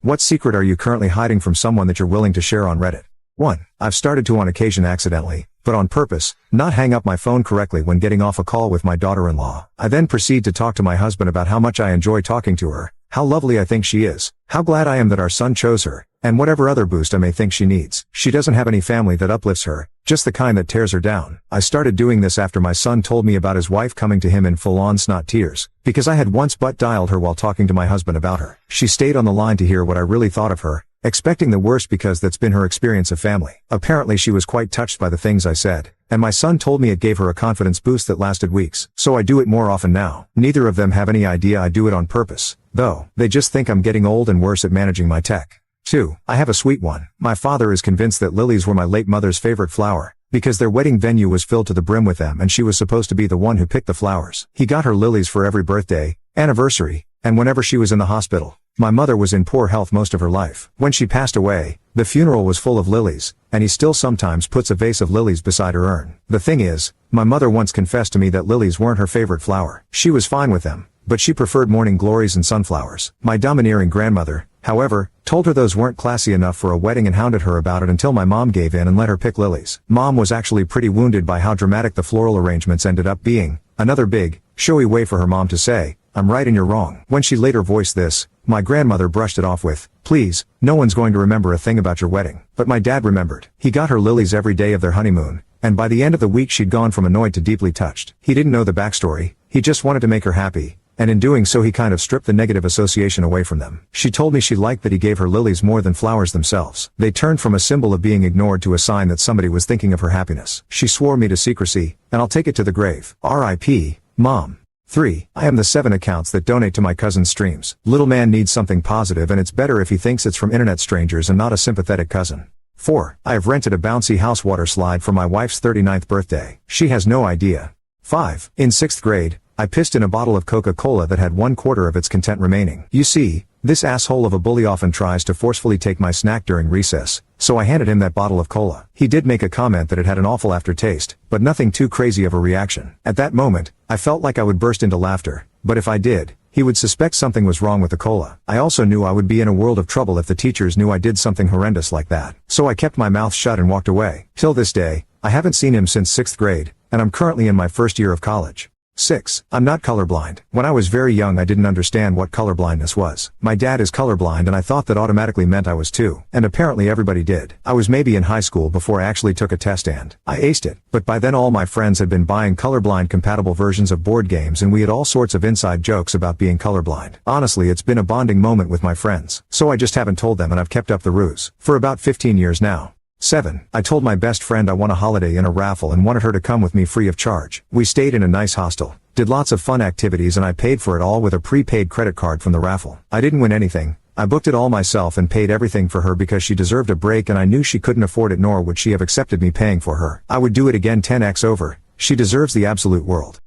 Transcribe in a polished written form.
What secret are you currently hiding from someone that you're willing to share on Reddit? 1. I've started to on occasion accidentally, but on purpose, not hang up my phone correctly when getting off a call with my daughter-in-law. I then proceed to talk to my husband about how much I enjoy talking to her, how lovely I think she is, how glad I am that our son chose her, and whatever other boost I may think she needs. She doesn't have any family that uplifts her, just the kind that tears her down. I started doing this after my son told me about his wife coming to him in full-on snot tears, because I had once butt dialed her while talking to my husband about her. She stayed on the line to hear what I really thought of her, expecting the worst because that's been her experience of family. Apparently she was quite touched by the things I said, and my son told me it gave her a confidence boost that lasted weeks. So I do it more often now. Neither of them have any idea I do it on purpose, though. They just think I'm getting old and worse at managing my tech. 2. I have a sweet one. My father is convinced that lilies were my late mother's favorite flower, because their wedding venue was filled to the brim with them and she was supposed to be the one who picked the flowers. He got her lilies for every birthday, anniversary, and whenever she was in the hospital. My mother was in poor health most of her life. When she passed away, the funeral was full of lilies, and he still sometimes puts a vase of lilies beside her urn. The thing is, my mother once confessed to me that lilies weren't her favorite flower. She was fine with them, but she preferred morning glories and sunflowers. My domineering grandmother, however, told her those weren't classy enough for a wedding and hounded her about it until my mom gave in and let her pick lilies. Mom was actually pretty wounded by how dramatic the floral arrangements ended up being. Another big, showy way for her mom to say, "I'm right and you're wrong." When she later voiced this, my grandmother brushed it off with, "Please, no one's going to remember a thing about your wedding." But my dad remembered. He got her lilies every day of their honeymoon, and by the end of the week she'd gone from annoyed to deeply touched. He didn't know the backstory, he just wanted to make her happy, and in doing so he kind of stripped the negative association away from them. She told me she liked that he gave her lilies more than flowers themselves. They turned from a symbol of being ignored to a sign that somebody was thinking of her happiness. She swore me to secrecy, and I'll take it to the grave. R.I.P., Mom. 3. I am the 7 accounts that donate to my cousin's streams. Little man needs something positive and it's better if he thinks it's from internet strangers and not a sympathetic cousin. 4. I have rented a bouncy house water slide for my wife's 39th birthday. She has no idea. 5. In 6th grade, I pissed in a bottle of Coca-Cola that had 1/4 of its content remaining. You see, this asshole of a bully often tries to forcefully take my snack during recess, so I handed him that bottle of cola. He did make a comment that it had an awful aftertaste, but nothing too crazy of a reaction. At that moment, I felt like I would burst into laughter, but if I did, he would suspect something was wrong with the cola. I also knew I would be in a world of trouble if the teachers knew I did something horrendous like that. So I kept my mouth shut and walked away. Till this day, I haven't seen him since 6th grade, and I'm currently in my first year of college. 6. I'm not colorblind. When I was very young I didn't understand what colorblindness was. My dad is colorblind and I thought that automatically meant I was too. And apparently everybody did. I was maybe in high school before I actually took a test and I aced it. But by then all my friends had been buying colorblind compatible versions of board games and we had all sorts of inside jokes about being colorblind. Honestly, it's been a bonding moment with my friends. So I just haven't told them and I've kept up the ruse. For about 15 years now. 7. I told my best friend I won a holiday in a raffle and wanted her to come with me free of charge. We stayed in a nice hostel, did lots of fun activities and I paid for it all with a prepaid credit card from the raffle. I didn't win anything. I booked it all myself and paid everything for her because she deserved a break and I knew she couldn't afford it nor would she have accepted me paying for her. I would do it again 10x over. She deserves the absolute world.